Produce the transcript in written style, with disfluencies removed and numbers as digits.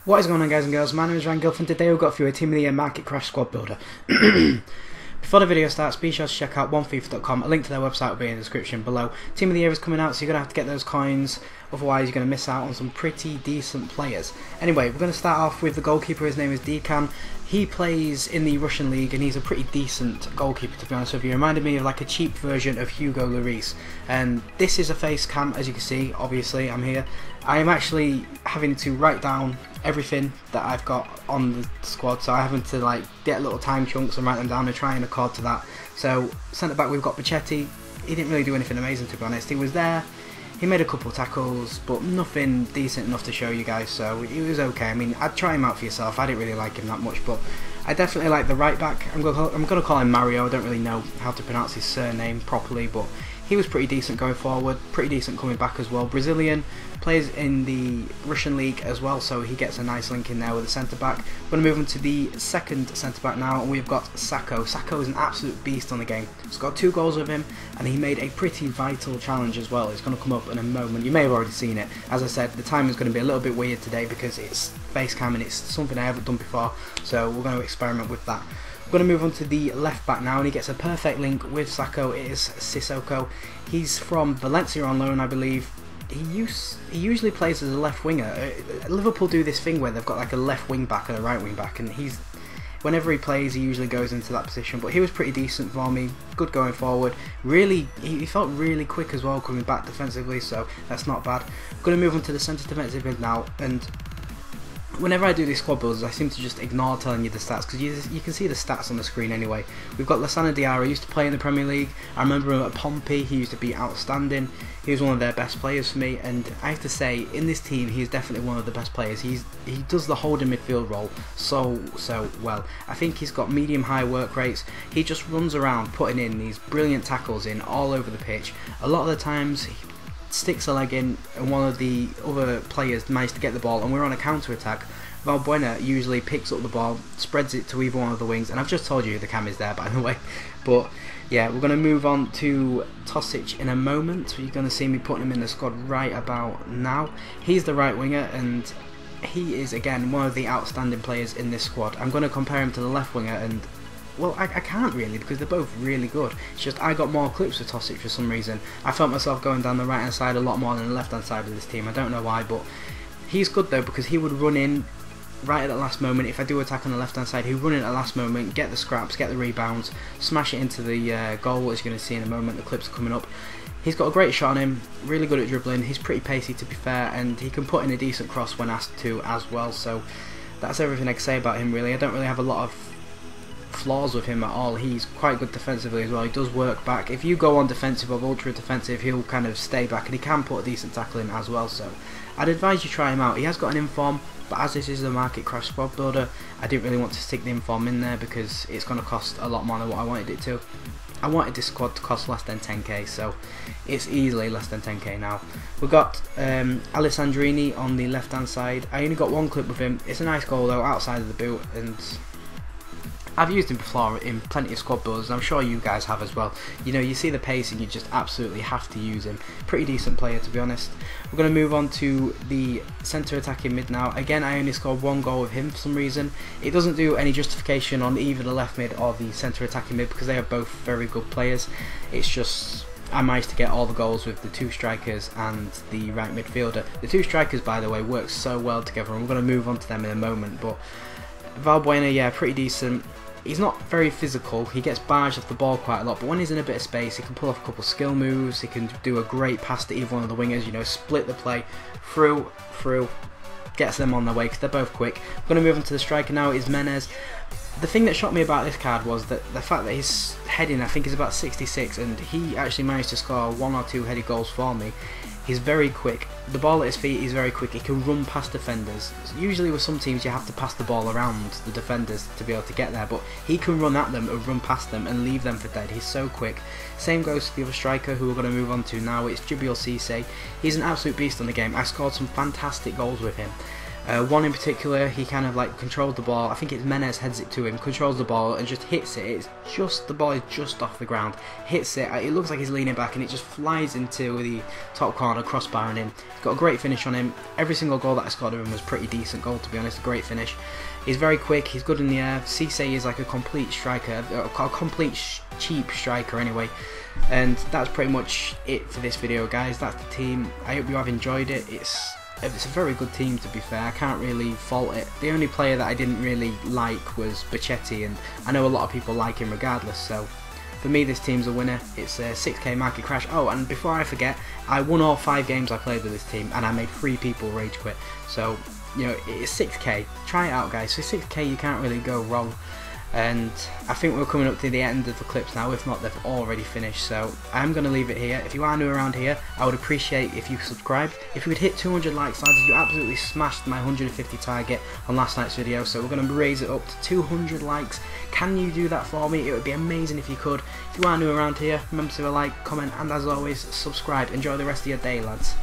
What is going on, guys and girls? My name is Ryan Gilf, and today we've got for you a Team of the Year Market Crash Squad Builder. Before the video starts, be sure to check out onefifa.com. A link to their website will be in the description below. Team of the Year is coming out, so you're going to have to get those coins, otherwise you're going to miss out on some pretty decent players. Anyway, we're going to start off with the goalkeeper. His name is Dikan. He plays in the Russian league and he's a pretty decent goalkeeper, to be honest with you. He reminded me of like a cheap version of Hugo Lloris. And this is a face cam, as you can see. Obviously I'm here. I am actually having to write down everything that I've got on the squad, so I'm having to like get little time chunks and write them down and try and accord to that. So centre back we've got Bocchetti. He didn't really do anything amazing, to be honest. He was there, he made a couple of tackles, but nothing decent enough to show you guys, so he was okay. I mean, I'd try him out for yourself. I didn't really like him that much, but I definitely like the right back. I'm gonna call him Mario. I don't really know how to pronounce his surname properly, but he was pretty decent going forward, pretty decent coming back as well. Brazilian, plays in the Russian league as well, so he gets a nice link in there with the centre back. We're going to move on to the second centre back now, and we've got Sakho. Sakho is an absolute beast on the game. He's got 2 goals with him, and he made a pretty vital challenge as well. It's going to come up in a moment. You may have already seen it. As I said, the time is going to be a little bit weird today because it's face cam and it's something I haven't done before, so we're going to experiment with that. We're going to move on to the left back now, and he gets a perfect link with Sakho. It is Cissokho. He's from Valencia on loan, I believe. He usually plays as a left winger. Liverpool do this thing where they've got like a left wing back and a right wing back, and whenever he plays he usually goes into that position. But he was pretty decent for me, good going forward. Really, he felt really quick as well coming back defensively, so that's not bad. I'm going to move on to the centre defensive mid now, and whenever I do these squad builds, I seem to just ignore telling you the stats, because you can see the stats on the screen anyway. We've got Diarra. He used to play in the Premier League. I remember him at Pompey. He used to be outstanding. He was one of their best players for me, and I have to say, in this team, he is definitely one of the best players. He does the holding midfield role so well. I think he's got medium-high work rates. He just runs around putting in these brilliant tackles in all over the pitch. A lot of the times, he sticks a leg in and one of the other players managed to get the ball and we're on a counter-attack. Valbuena usually picks up the ball, spreads it to either one of the wings, and I've just told you the cam is there, by the way. But yeah, we're going to move on to Tosic in a moment. You're going to see me putting him in the squad right about now. He's the right winger, and he is again one of the outstanding players in this squad. I'm going to compare him to the left winger, and well, I can't really, because they're both really good. It's just I got more clips with Tosic for some reason. I felt myself going down the right hand side a lot more than the left hand side of this team. I don't know why, but he's good though, because he would run in right at the last moment. If I do attack on the left hand side, he'd run in at the last moment, get the scraps, get the rebounds, smash it into the goal, as you're going to see in a moment. The clips are coming up. He's got a great shot on him, really good at dribbling. He's pretty pacey, to be fair, and he can put in a decent cross when asked to as well. So that's everything I can say about him, really. I don't really have a lot of flaws with him at all. He's quite good defensively as well. He does work back. If you go on defensive or ultra defensive, he'll kind of stay back, and he can put a decent tackle in as well. So I'd advise you try him out. He has got an inform, but as this is a market crash squad builder, I didn't really want to stick the inform in there because it's going to cost a lot more than what I wanted it to. I wanted this squad to cost less than 10k, so it's easily less than 10k now. We've got Alessandrini on the left hand side. I only got one clip with him. It's a nice goal though, outside of the boot, and I've used him before in plenty of squad builds, and I'm sure you guys have as well. You know, you see the pace and you just absolutely have to use him. Pretty decent player, to be honest. We're going to move on to the centre attacking mid now. Again, I only scored 1 goal with him for some reason. It doesn't do any justification on either the left mid or the centre attacking mid, because they are both very good players. It's just I managed to get all the goals with the 2 strikers and the right midfielder. The 2 strikers, by the way, work so well together, and we're going to move on to them in a moment. But Valbuena, yeah, pretty decent. He's not very physical, he gets barged off the ball quite a lot, but when he's in a bit of space he can pull off a couple of skill moves, he can do a great pass to either one of the wingers, you know, split the play, through, gets them on their way because they're both quick. We're going to move on to the striker now, is Menez. The thing that shocked me about this card was that the fact that his heading, I think, is about 66, and he actually managed to score 1 or 2 headed goals for me. He's very quick. The ball at his feet is very quick. He can run past defenders. Usually with some teams you have to pass the ball around the defenders to be able to get there, but he can run at them and run past them and leave them for dead. He's so quick. Same goes to the other striker who we're going to move on to now. It's Djibril Cisse. He's an absolute beast on the game. I scored some fantastic goals with him. One in particular, he kind of like controlled the ball. I think it's Menez heads it to him, controls the ball and just hits it. It's just, the ball is just off the ground, hits it. It looks like he's leaning back and it just flies into the top corner, crossbar on him. He's got a great finish on him. Every single goal that I scored of him was pretty decent goal, to be honest. A great finish. He's very quick. He's good in the air. Cisse is like a complete striker, a complete cheap striker anyway. And that's pretty much it for this video, guys. That's the team. I hope you have enjoyed it. It's a very good team, to be fair. I can't really fault it. The only player that I didn't really like was Bocchetti, and I know a lot of people like him regardless, so for me this team's a winner. It's a 6k market crash. Oh, and before I forget, I won all 5 games I played with this team and I made 3 people rage quit. So, you know, it's 6k. Try it out, guys. For 6k you can't really go wrong. And I think we're coming up to the end of the clips now. If not, they've already finished. So I'm going to leave it here. If you are new around here, I would appreciate if you subscribed. If we could hit 200 likes, lads, you absolutely smashed my 150 target on last night's video. So we're going to raise it up to 200 likes. Can you do that for me? It would be amazing if you could. If you are new around here, remember to like, comment, and as always, subscribe. Enjoy the rest of your day, lads.